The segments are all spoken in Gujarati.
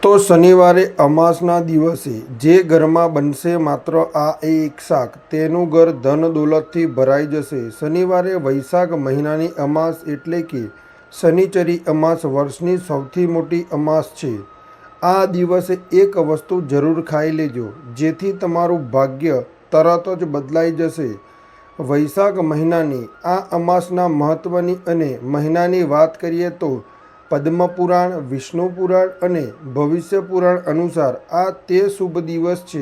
તો શનિવારે અમાસના દિવસે જે ઘરમાં બનશે માત્ર આ એક શાક, તેનું ઘર ધન દોલતથી ભરાઈ જશે. શનિવારે વૈશાખ મહિનાની અમાસ એટલે કે શનિચરી અમાસ વર્ષની સૌથી મોટી અમાસ છે. આ દિવસે એક વસ્તુ જરૂર ખાઈ લેજો, જેથી તમારું ભાગ્ય તરત જ બદલાઈ જશે. વૈશાખ મહિનાની આ અમાસના મહત્વની અને મહિનાની વાત કરીએ તો પદ્મપુરાણ, વિષ્ણુ પુરાણ અને ભવિષ્ય પુરાણ અનુસાર આ તે શુભ દિવસ છે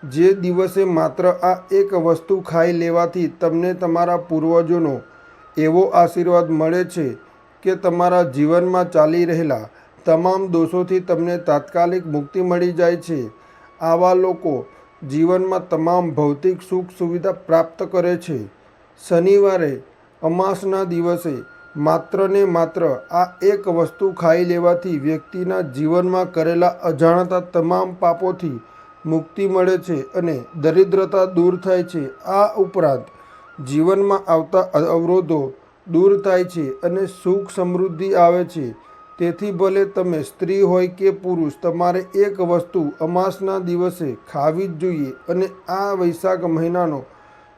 જે દિવસે માત્ર આ એક વસ્તુ ખાઈ લેવાથી તમને તમારા પૂર્વજોનો એવો આશીર્વાદ મળે છે કે તમારા જીવનમાં ચાલી રહેલા તમામ દોષોથી તમને તાત્કાલિક મુક્તિ મળી જાય છે. આવા લોકો જીવનમાં તમામ ભૌતિક સુખ સુવિધા પ્રાપ્ત કરે છે. શનિવારે અમાસના દિવસે માત્ર ને માત્ર આ એક વસ્તુ ખાઈ લેવાથી વ્યક્તિના જીવનમાં કરેલા અજાણતા તમામ પાપોથી મુક્તિ મળે છે અને દરિદ્રતા દૂર થાય છે. આ ઉપરાંત જીવનમાં આવતા અવરોધો દૂર થાય છે અને સુખ સમૃદ્ધિ આવે છે. તેથી ભલે તમે સ્ત્રી હોય કે પુરુષ, તમારે એક વસ્તુ અમાસના દિવસે ખાવી જ જોઈએ. અને આ વૈશાખ મહિનાનો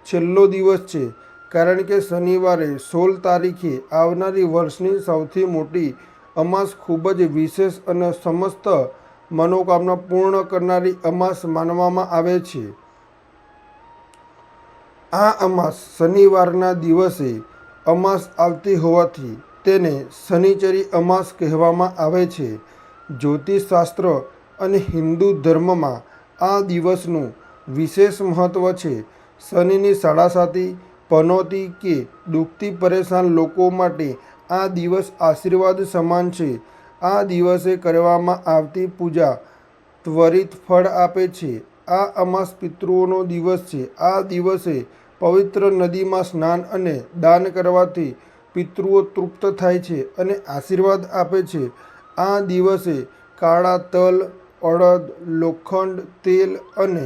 છેલ્લો દિવસ છે, કારણ કે શનિવારે 16 તારીખે આવનારી વર્ષની સૌથી મોટી અમાસ ખૂબ જ વિશેષ અને સમસ્ત મનોકામના પૂર્ણ કરનારી અમાસ માનવામાં આવે છે. આ અમાસ શનિવારના દિવસે અમાસ આવતી હોવાથી તેને શનિચરી અમાસ કહેવામાં આવે છે. જ્યોતિષશાસ્ત્ર અને હિન્દુ ધર્મમાં આ દિવસનું વિશેષ મહત્વ છે. શનિની સાડાસાતી, પનોતી કે દુઃખથી પરેશાન લોકો માટે આ દિવસ આશીર્વાદ સમાન છે. આ દિવસે કરવામાં આવતી પૂજા ત્વરિત ફળ આપે છે. આ અમાસ પિતૃઓનો દિવસ છે. આ દિવસે પવિત્ર નદીમાં સ્નાન અને દાન કરવાથી પિતૃઓ તૃપ્ત થાય છે અને આશીર્વાદ આપે છે. આ દિવસે કાળા તલ, અડદ, લોખંડ, તેલ અને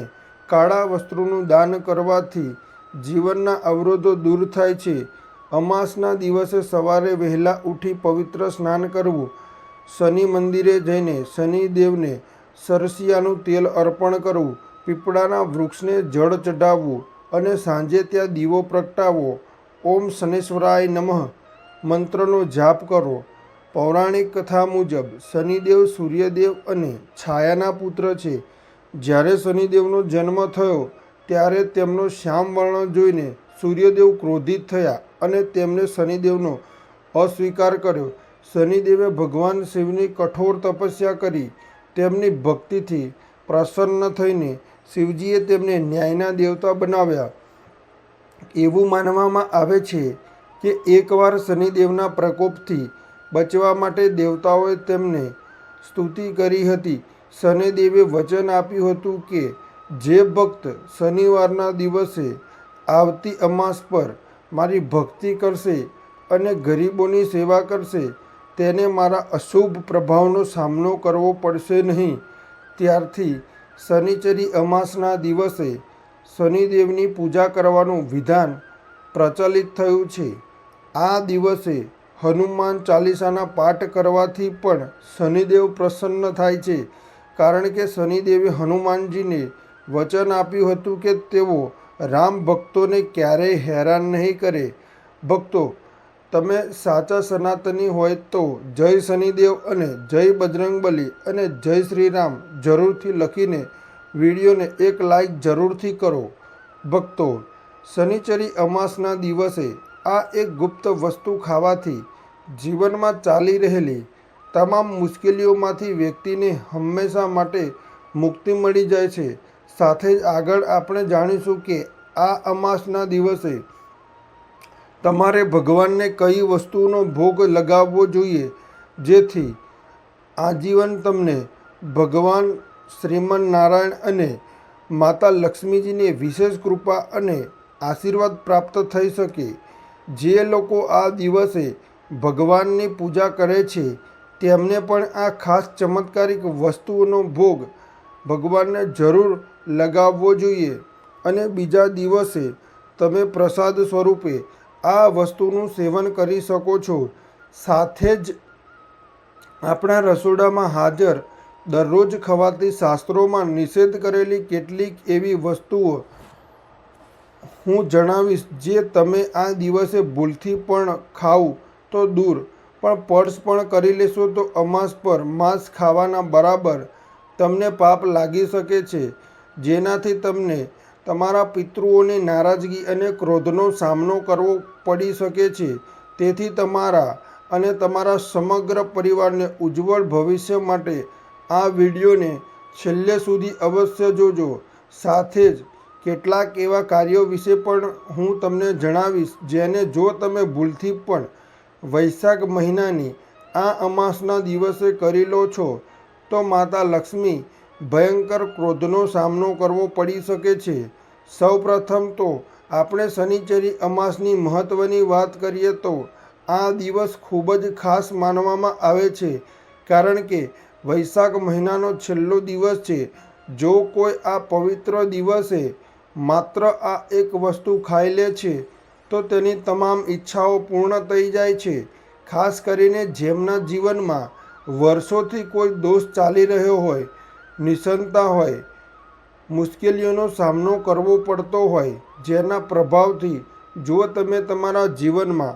કાળા વસ્ત્રોનું દાન કરવાથી જીવનના અવરોધો દૂર થાય છે. અમાસના દિવસે સવારે વહેલા ઉઠી પવિત્ર સ્નાન કરવું, શનિ મંદિરે જઈને શનિદેવને સરસિયાનું તેલ અર્પણ કરવું, પીપળાના વૃક્ષને જળ ચઢાવવું અને સાંજે ત્યાં દીવો પ્રગટાવવો, ઓમ શનૈશ્વરાય નમઃ મંત્રનો જાપ કરો. પૌરાણિક કથા મુજબ શનિદેવ સૂર્યદેવ અને છાયાના પુત્ર છે. જ્યારે શનિદેવનો જન્મ થયો ત્યારે તેમનો શ્યામ વર્ણ જોઈને સૂર્યદેવ ક્રોધિત થયા અને તેમણે શનિદેવનો અસ્વીકાર કર્યો. શનિદેવે ભગવાન શિવની કઠોર તપસ્યા કરી. તેમની ભક્તિથી પ્રસન્ન થઈને શિવજીએ તેમને ન્યાયના દેવતા બનાવ્યા. એવું માનવામાં આવે છે કે એકવાર શનિદેવના પ્રકોપથી બચવા માટે દેવતાઓએ તેમને સ્તુતિ કરી હતી. શનિદેવે વચન આપ્યું હતું કે જે ભક્ત શનિવારના દિવસે આવતી અમાસ પર મારી ભક્તિ કરશે અને ગરીબોની સેવા કરશે, તેને મારા અશુભ પ્રભાવનો સામનો કરવો પડશે નહીં. ત્યારથી શનિચરી અમાસના દિવસે શનિદેવની પૂજા કરવાનું વિધાન પ્રચલિત થયું છે. આ દિવસે હનુમાન ચાલીસાના પાઠ કરવાથી પણ શનિદેવ પ્રસન્ન થાય છે, કારણ કે શનિદેવે હનુમાનજીને વચન આપ્યું હતું કે તેઓ રામ ભક્તોને ક્યારેય હેરાન નહીં કરે. ભક્તો, તમે સાચા સનાતની હોય તો જય શનિદેવ અને જય બજરંગબલી અને જય શ્રી રામ જરૂરથી લખીને વિડીયોને એક લાઈક જરૂરથી કરો. ભક્તો, શનિચરી અમાસના દિવસે આ એક ગુપ્ત વસ્તુ ખાવાથી જીવનમાં ચાલી રહેલી તમામ મુશ્કેલીઓમાંથી વ્યક્તિને હંમેશા માટે મુક્તિ મળી જાય છે. સાથે જ આગળ આપણે જાણીશું કે આ અમાસના દિવસે તમારે ભગવાનને કઈ વસ્તુનો ભોગ લગાવવો જોઈએ, જેથી આજીવન તમને ભગવાન શ્રીમન નારાયણ અને માતા લક્ષ્મીજીની વિશેષ કૃપા અને આશીર્વાદ પ્રાપ્ત થઈ શકે. જે લોકો આ દિવસે ભગવાનની પૂજા કરે છે તેમને પણ આ ખાસ ચમત્કારિક વસ્તુઓનો ભોગ ભગવાનને જરૂર લગાવવો જોઈએ અને બીજા દિવસે તમે પ્રસાદ સ્વરૂપે આ વસ્તુનું સેવન કરી શકો છો. સાથે જ આપણા રસોડામાં હાજર દરરોજ ખવાતી શાસ્ત્રોમાં નિષેધ કરેલી કેટલીક એવી વસ્તુઓ હું જણાવીશ જે તમે આ દિવસે ભૂલથી પણ ખાવ તો દૂર, પણ સ્પર્શ પણ કરી લેશો તો અમાસ પર માંસ ખાવાના બરાબર તમને પાપ લાગી શકે છે, જેનાથી તમને તમારા પિતૃઓની નારાજગી અને ક્રોધનો સામનો કરવો પડી શકે છે. તેથી તમારા અને તમારા સમગ્ર પરિવારને ઉજ્જવળ ભવિષ્ય માટે આ વિડીયોને છેલ્લે સુધી અવશ્ય જોજો. સાથે જ કેટલાક એવા કાર્યો વિશે પણ હું તમને જણાવીશ જેને જો તમે ભૂલથી પણ વૈશાખ મહિનાની આ અમાસના દિવસે કરી લો છો તો માતા લક્ષ્મી ભયંકર ક્રોધનો સામનો કરવો પડી શકે છે. સૌપ્રથમ તો આપણે શનિચરી અમાસની મહત્ત્વની વાત કરીએ તો આ દિવસ ખૂબ જ ખાસ માનવામાં આવે છે, કારણ કે વૈશાખ મહિનાનો છેલ્લો દિવસ છે. જો કોઈ આ પવિત્ર દિવસે માત્ર આ એક વસ્તુ ખાઈ લે છે તો તેની તમામ ઈચ્છાઓ પૂર્ણ થઈ જાય છે. ખાસ કરીને જેમના જીવનમાં વર્ષોથી કોઈ દોષ ચાલી રહ્યો હોય, નિષ્ઠતા હોય, મુશ્કેલીઓનો સામનો કરવો પડતો હોય, જેના પ્રભાવથી જો તમે તમારા જીવનમાં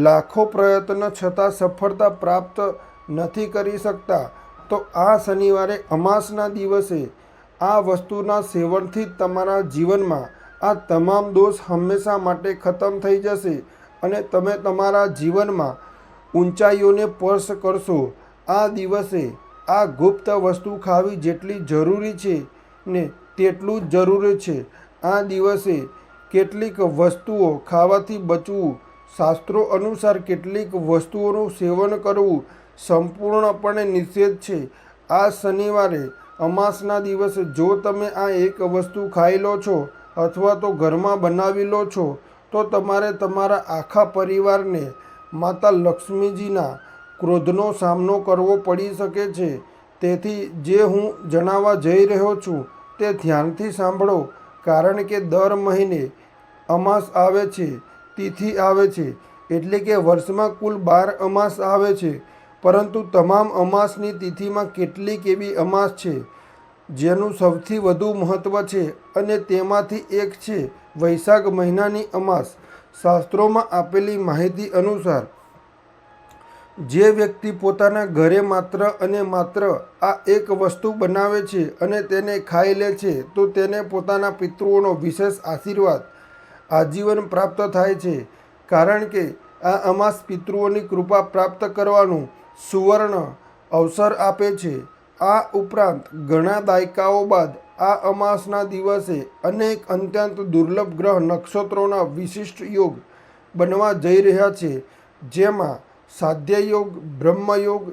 લાખો પ્રયત્ન છતાં સફળતા પ્રાપ્ત નથી કરી શકતા, તો આ શનિવારે અમાસના દિવસે આ વસ્તુના સેવનથી તમારા જીવનમાં આ તમામ દોષ હંમેશા માટે ખતમ થઈ જશે અને તમે તમારા જીવનમાં ઊંચાઈઓને સ્પર્શ કરશો. આ દિવસે આ ગુપ્ત વસ્તુ ખાવી જેટલી જરૂરી છે ને તેટલું જ જરૂરી છે. આ દિવસે કેટલીક વસ્તુઓ ખાવાથી બચવું, શાસ્ત્રો અનુસાર કેટલીક વસ્તુઓનું સેવન કરવું સંપૂર્ણપણે નિષેધ છે. આ શનિવારે અમાસના દિવસે જો તમે આ એક વસ્તુ ખાઈ લો છો અથવા તો ઘરમાં બનાવી લો છો તો તમારે તમારા આખા પરિવારને માતા લક્ષ્મીજીના ક્રોધનો સામનો કરવો પડી શકે છે. તેથી જે હું જણાવવા જઈ રહ્યો છું તે ધ્યાનથી સાંભળો, કારણ કે દર મહિને અમાસ આવે છે, તિથિ આવે છે, એટલે કે વર્ષમાં કુલ 12 અમાસ આવે છે, પરંતુ તમામ અમાસની તિથિમાં કેટલીક એવી અમાસ છે જેનું સૌથી વધુ મહત્ત્વ છે અને તેમાંથી એક છે વૈશાખ મહિનાની અમાસ. શાસ્ત્રોમાં આપેલી માહિતી અનુસાર જે વ્યક્તિ પોતાના ઘરે માત્ર અને માત્ર આ એક વસ્તુ બનાવે છે અને તેને ખાઈ લે છે તો તેને પોતાના પિતૃઓનો વિશેષ આશીર્વાદ આજીવન પ્રાપ્ત થાય છે, કારણ કે આ અમાસ પિતૃઓની કૃપા પ્રાપ્ત કરવાનું સુવર્ણ અવસર આપે છે. આ ઉપરાંત ઘણા દાયકાઓ બાદ આ અમાસના દિવસે અનેક અત્યંત દુર્લભ ગ્રહ નક્ષત્રોના વિશિષ્ટ યોગ બનવા જઈ રહ્યા છે, જેમાં સાધ્ય યોગ, બ્રહ્મ યોગ,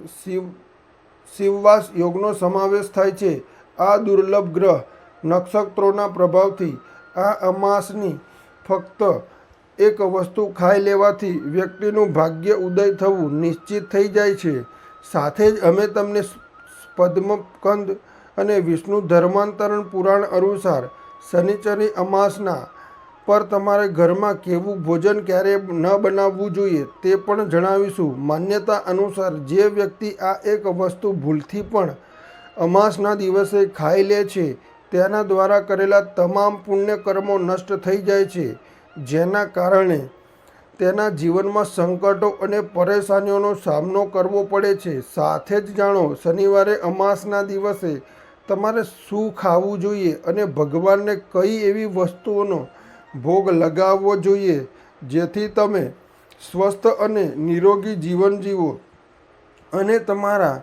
શિવવાસ યોગનો સમાવેશ થાય છે. આ દુર્લભ ગ્રહ નક્ષત્રોના પ્રભાવથી આ અમાસની ફક્ત એક વસ્તુ ખાઈ લેવાથી વ્યક્તિનું ભાગ્ય ઉદય થવું નિશ્ચિત થઈ જાય છે. સાથે જ અમે તમને પદ્મસ્કંદ અને વિષ્ણુ ધર્માંતરણ પુરાણ અનુસાર શનિચરી અમાસના પર તમારે ઘરમાં કેવું ભોજન ક્યારે ન બનાવવું જોઈએ તે પણ જણાવીશું. માન્યતા અનુસાર જે વ્યક્તિ આ એક વસ્તુ ભૂલથી પણ અમાસના દિવસે ખાઈ લે છે તેના દ્વારા કરેલા તમામ પુણ્ય કર્મો નષ્ટ થઈ જાય છે, જેના કારણે તેના જીવનમાં સંકટો અને પરેશાનીઓનો સામનો કરવો પડે છે. સાથે જ જાણો શનિવારે અમાસના દિવસે તમારે શું ખાવું જોઈએ અને ભગવાનને કઈ એવી વસ્તુઓનો ભોગ લગાવવો જોઈએ જેથી તમે સ્વસ્થ અને નિરોગી જીવન જીવો અને તમારા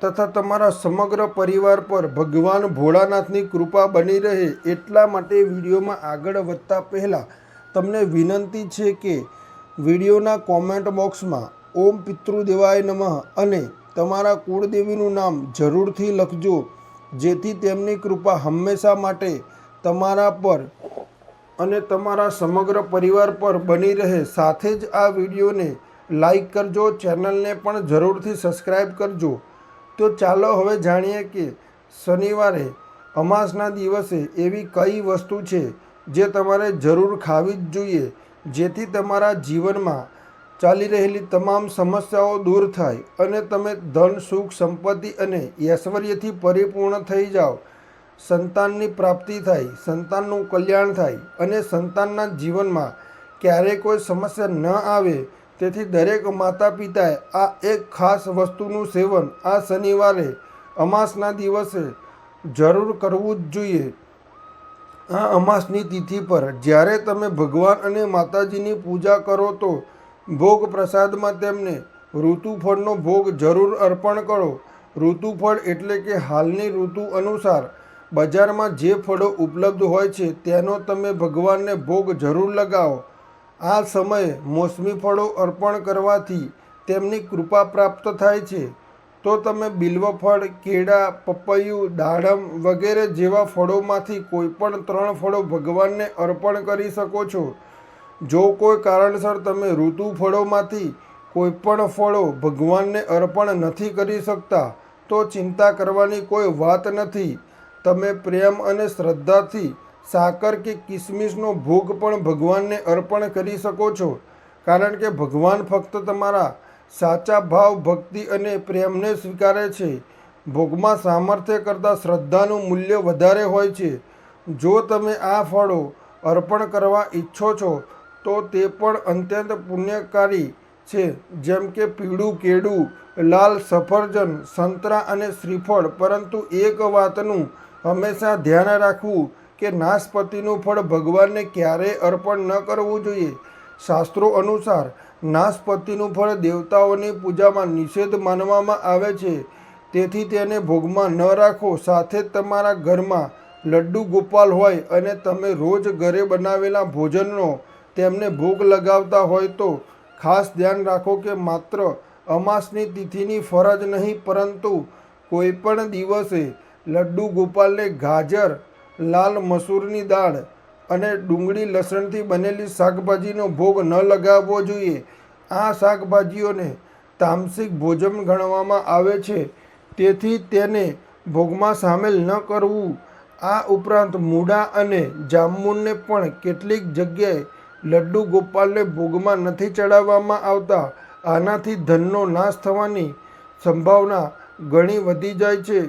તથા તમારા સમગ્ર પરિવાર પર ભગવાન ભોળાનાથની કૃપા બની રહે. એટલા માટે વિડીયોમાં આગળ વધતા પહેલાં તમને વિનંતી છે કે વિડીયોના કોમેન્ટ બોક્સમાં ઓમ પિતૃદેવાય નમઃ અને તમારા કુળદેવીનું નામ જરૂરથી લખજો, જેથી તેમની કૃપા હંમેશા માટે તમારા પર અને તમારા સમગ્ર પરિવાર પર બની રહે. સાથે જ આ વિડીયોને લાઈક કરજો, ચેનલને પણ જરૂરથી સબસ્ક્રાઈબ કરજો. તો ચાલો હવે જાણીએ કે શનિવારે અમાસના દિવસે એવી કઈ વસ્તુ છે જે તમારે જરૂર ખાવી જ જોઈએ, જેથી તમારા જીવનમાં ચાલી રહેલી તમામ સમસ્યાઓ દૂર થાય અને તમે ધન, સુખ, સંપત્તિ અને ઐશ્વર્યથી પરિપૂર્ણ થઈ જાઓ. સંતાનની પ્રાપ્તિ થાય, સંતાનનું કલ્યાણ થાય અને સંતાનના જીવનમાં ક્યારેય કોઈ સમસ્યા ન આવે. તેથી દરેક માતા પિતાએ આ એક ખાસ વસ્તુનું સેવન આ શનિવારે અમાસના દિવસે જરૂર કરવું જ જોઈએ. આ અમાસની તિથિ પર જ્યારે તમે ભગવાન અને માતાજીની પૂજા કરો તો ભોગ પ્રસાદમાં તેમને ઋતુફળનો ભોગ જરૂર અર્પણ કરો. ઋતુફળ એટલે કે હાલની ઋતુ અનુસાર બજારમાં જે ફળો ઉપલબ્ધ હોય છે તેનો તમે ભગવાનને ભોગ જરૂર લગાવો. આ સમયે મોસમી ફળો અર્પણ કરવાથી તેમની કૃપા પ્રાપ્ત થાય છે. તો તમે બિલ્વફળ, કેળા, પપૈયું, દાડમ વગેરે જેવા ફળોમાંથી કોઈપણ 3 ફળો ભગવાનને અર્પણ કરી શકો છો. જો કોઈ કારણસર તમે ઋતુ ફળોમાંથી કોઈપણ ફળો ભગવાનને અર્પણ નથી કરી શકતા તો ચિંતા કરવાની કોઈ વાત નથી. તમે પ્રેમ અને શ્રદ્ધાથી સાકર કે કિસમિસનો ભોગ પણ ભગવાનને અર્પણ કરી શકો છો. કારણ કે ભગવાન ફક્ત તમારા સાચા ભાવ, ભક્તિ અને પ્રેમને સ્વીકારે છે. ભોગમાં સામર્થ્ય કરતાં શ્રદ્ધાનું મૂલ્ય વધારે હોય છે. જો તમે આ ફળો અર્પણ કરવા ઈચ્છો છો તો તે પણ અત્યંત પુણ્યકારી છે, જેમ કે પીળું કેળું, લાલ સફરજન, સંતરા અને શ્રીફળ. પરંતુ એક વાતનું હંમેશા ધ્યાન રાખવું કે નાશપતીનું ફળ ભગવાનને ક્યારેય અર્પણ ન કરવું જોઈએ. શાસ્ત્રો અનુસાર નાશપતીનું ફળ દેવતાઓની પૂજામાં નિષેધ માનવામાં આવે છે. તેથી તેને ભોગમાં ન રાખો. સાથે જ તમારા ઘરમાં લડ્ડુ ગોપાલ હોય અને તમે રોજ ઘરે બનાવેલા ભોજનનો તેમને ભોગ લગાવતા હોય તો ખાસ ધ્યાન રાખો કે માત્ર અમાસની તિથિની ફરજ નહીં પરંતુ કોઈ પણ દિવસે લડ્ડુ ગોપાલને ગાજર, લાલ મસૂરની દાળ અને ડુંગળી લસણથી બનેલી શાકભાજીનો ભોગ ન લગાવવો જોઈએ. આ શાકભાજીઓને તામસિક ભોજન ગણવામાં આવે છે, તેથી તેને ભોગમાં સામેલ ન કરવું. આ ઉપરાંત મૂળા અને જામુનને પણ કેટલીક જગ્યાએ લડ્ડુ ગોપાલને ભોગમાં નથી ચડાવવામાં આવતા. આનાથી ધનનો નાશ થવાની સંભાવના ઘણી વધી જાય છે.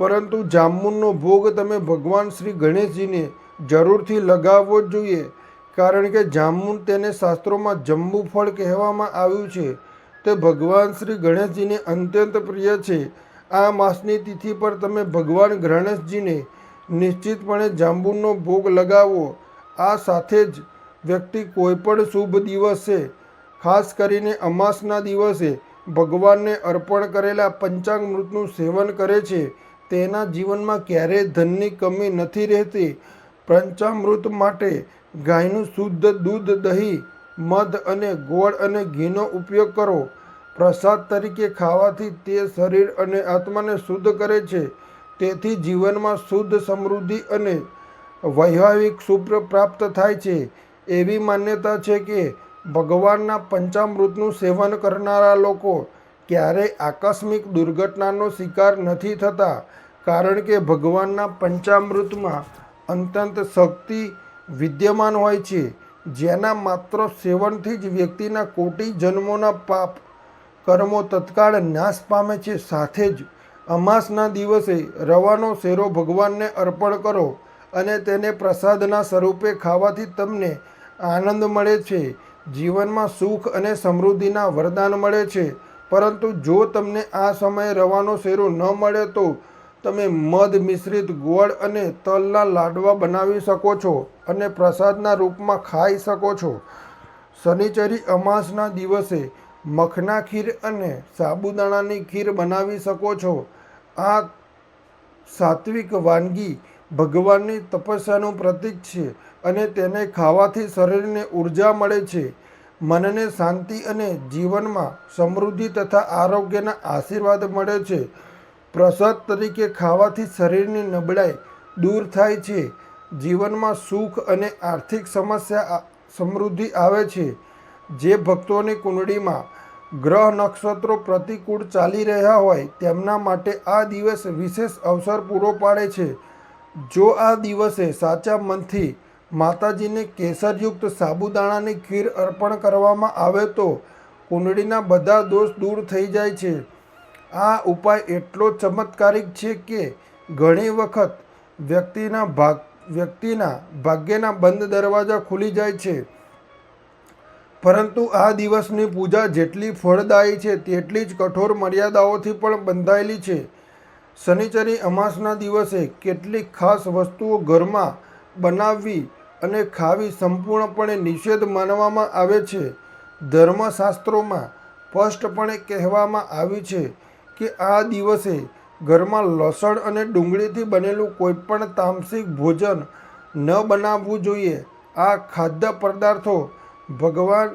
પરંતુ જામુનનો ભોગ તમે ભગવાન શ્રી ગણેશજીને જરૂરથી લગાવવો જ જોઈએ. કારણ કે જામુન તેને શાસ્ત્રોમાં જંબુ ફળ કહેવામાં આવ્યું છે. તે ભગવાન શ્રી ગણેશજીને અત્યંત પ્રિય છે. આ માસની તિથિ પર તમે ભગવાન ગણેશજીને નિશ્ચિતપણે જાંબુનો ભોગ લગાવો. આ સાથે જ વ્યક્તિ કોઈપણ શુભ દિવસે, ખાસ કરીને અમાસના દિવસે ભગવાનને અર્પણ કરેલા પંચામૃતનું સેવન કરે છે તેના જીવનમાં ક્યારેય ધનની કમી નથી રહેતી. પંચામૃત માટે ગાયનું શુદ્ધ દૂધ, દહીં, મધ અને ગોળ અને ઘીનો ઉપયોગ કરો. પ્રસાદ તરીકે ખાવાથી તે શરીર અને આત્માને શુદ્ધ કરે છે. તેથી જીવનમાં સુખ, સમૃદ્ધિ અને વૈવાહિક સુખ પ્રાપ્ત થાય છે. એવી માન્યતા છે કે ભગવાનના પંચામૃતનું સેવન કરનારા લોકો ક્યારેય આકસ્મિક દુર્ઘટનાનો શિકાર નથી થતા. કારણ કે ભગવાનના પંચામૃતમાં અત્યંત શક્તિ વિદ્યમાન હોય છે, જેના માત્ર સેવનથી જ વ્યક્તિના કોટી જન્મોના પાપ કર્મો તત્કાળ નાશ પામે છે. સાથે જ અમાસના દિવસે રવાનો શેરો ભગવાનને અર્પણ કરો અને તેને પ્રસાદના સ્વરૂપે ખાવાથી તમને આનંદ મળે છે. જીવનમાં સુખ અને સમૃદ્ધિના વરદાન મળે છે. પરંતુ જો તમને આ સમયે રવાનો શેરો ન મળે તો તમે મધ મિશ્રિત ગોળ અને તલના લાડવા બનાવી શકો છો અને પ્રસાદના રૂપમાં ખાઈ શકો છો. શનિચરી અમાસના દિવસે મખના ખીર અને સાબુદાણાની ખીર બનાવી શકો છો. આ સાત્વિક વાનગી ભગવાનની તપસ્યાનું પ્રતીક છે અને તેને ખાવાથી શરીરને ઉર્જા મળે છે, મનને શાંતિ અને જીવનમાં સમૃદ્ધિ તથા આરોગ્યના આશીર્વાદ મળે છે. પ્રસાદ તરીકે ખાવાથી શરીરની નબળાઈ દૂર થાય છે, જીવનમાં સુખ અને આર્થિક સમૃદ્ધિ આવે છે. જે ભક્તોની કુંડળીમાં ગ્રહ નક્ષત્રો પ્રતિકૂળ ચાલી રહ્યા હોય તેમના માટે આ દિવસ વિશેષ અવસર પૂરો પાડે છે. જો આ દિવસે સાચા મનથી માતાજીને કેસરયુક્ત સાબુદાણાની ખીર અર્પણ કરવામાં આવે તો કુંડળીના બધા દોષ દૂર થઈ જાય છે. આ ઉપાય એટલો ચમત્કારિક છે કે ઘણી વખત વ્યક્તિના ભાગ્યના બંધ દરવાજા ખુલી જાય છે. પરંતુ આ દિવસની પૂજા જેટલી ફળદાયી છે તેટલી જ કઠોર મર્યાદાઓથી પણ બંધાયેલી છે. શનિચરી અમાસના દિવસે કેટલીક ખાસ વસ્તુઓ ઘરમાં બનાવવી અને ખાવી સંપૂર્ણપણે નિષેધ માનવામાં આવે છે. ધર્મશાસ્ત્રોમાં સ્પષ્ટપણે કહેવામાં આવ્યું છે કે આ દિવસે ઘરમાં લસણ અને ડુંગળીથી બનેલું કોઈપણ તામસિક ભોજન ન બનાવવું જોઈએ. આ ખાદ્ય પદાર્થો ભગવાન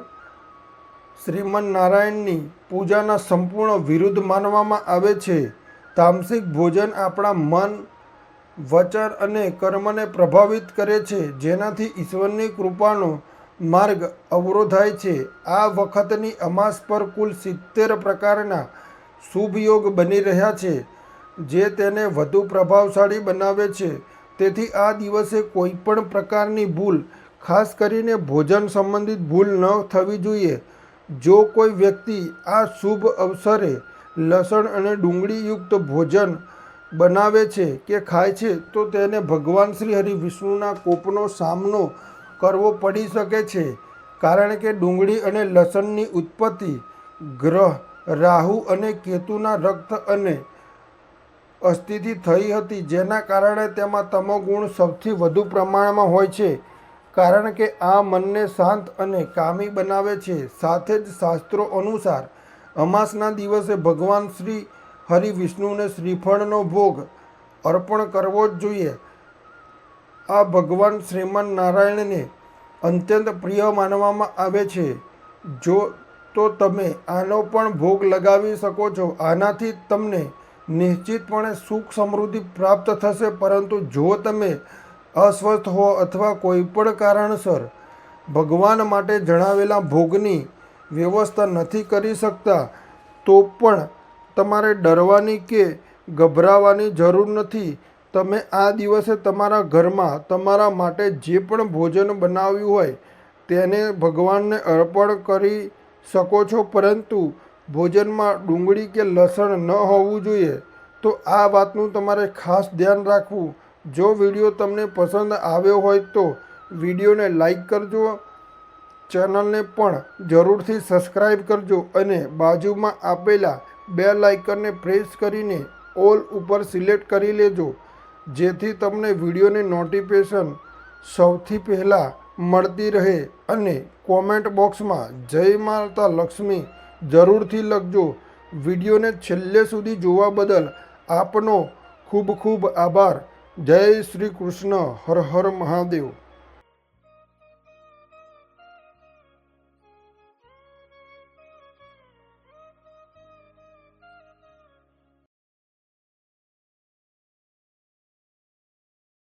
શ્રીમન્નારાયણની પૂજાના સંપૂર્ણ વિરુદ્ધ માનવામાં આવે છે. તામસિક ભોજન આપણા મન, વચન અને કર્મને પ્રભાવિત કરે છે, જેનાથી ઈશ્વરની કૃપાનો માર્ગ અવરોધાય છે. આ વખતની અમાસ પર કુલ 70 પ્રકારના શુભ યોગ બની રહ્યા છે, જે તેને વધુ પ્રભાવશાળી બનાવે છે. તેથી આ દિવસે કોઈપણ પ્રકારની ભૂલ, ખાસ કરીને ભોજન સંબંધિત ભૂલ ન થવી જોઈએ. જો કોઈ વ્યક્તિ આ શુભ અવસરે લસણ અને ડુંગળીયુક્ત ભોજન બનાવે છે કે ખાય છે તો તેને ભગવાન શ્રી હરિવિષ્ણુના કોપનો સામનો કરવો પડી શકે છે. કારણ કે ડુંગળી અને લસણની ઉત્પત્તિ ગ્રહ રાહુ અને કેતુના રક્ત અને અસ્થિથી થઈ હતી, જેના કારણે તેમાં તમોગુણ સૌથી વધુ પ્રમાણમાં હોય છે. કારણ કે આ મનને શાંત અને કામી બનાવે છે. સાથે જ શાસ્ત્રો અનુસાર અમાસના દિવસે ભગવાન શ્રી હરિવિષ્ણુને શ્રીફળનો ભોગ અર્પણ કરવો જ જોઈએ. આ ભગવાન શ્રીમન્નારાયણને અત્યંત પ્રિય માનવામાં આવે છે. તો તમે આનો પણ ભોગ લગાવી શકો છો. આનાથી તમને નિશ્ચિતપણે સુખ સમૃદ્ધિ પ્રાપ્ત થશે. પરંતુ જો તમે અસ્વસ્થ હો અથવા કોઈપણ કારણસર ભગવાન માટે જણાવેલા ભોગની વ્યવસ્થા નથી કરી શકતા, તો પણ તમારે ડરવાની કે ગભરાવાની જરૂર નથી. તમે આ દિવસે તમારા ઘરમાં તમારા માટે જે પણ ભોજન બનાવ્યું હોય તેને ભગવાનને અર્પણ કરી શકો છો, પરંતુ ભોજનમાં ડુંગળી કે લસણ ન હોવું જોઈએ. તો આ વાતનું તમારે ખાસ ધ્યાન રાખવું. જો વિડીયો તમને પસંદ આવ્યો હોય તો વિડીયોને લાઈક કરજો, ચેનલને પણ જરૂરથી સબસ્ક્રાઈબ કરજો અને બાજુમાં આપેલા બેલ આઇકનને પ્રેસ કરીને ઓલ ઉપર સિલેક્ટ કરી લેજો, જેથી તમને વિડીયોની નોટિફિકેશન સૌથી પહેલાં મળતી રહે. અને કોમેન્ટ બોક્સમાં જય માતા લક્ષ્મી જરૂરથી લખજો. વિડીયોને છેલ્લે સુધી જોવા બદલ આપનો ખૂબ ખૂબ આભાર. જય શ્રી કૃષ્ણ. હર હર મહાદેવ.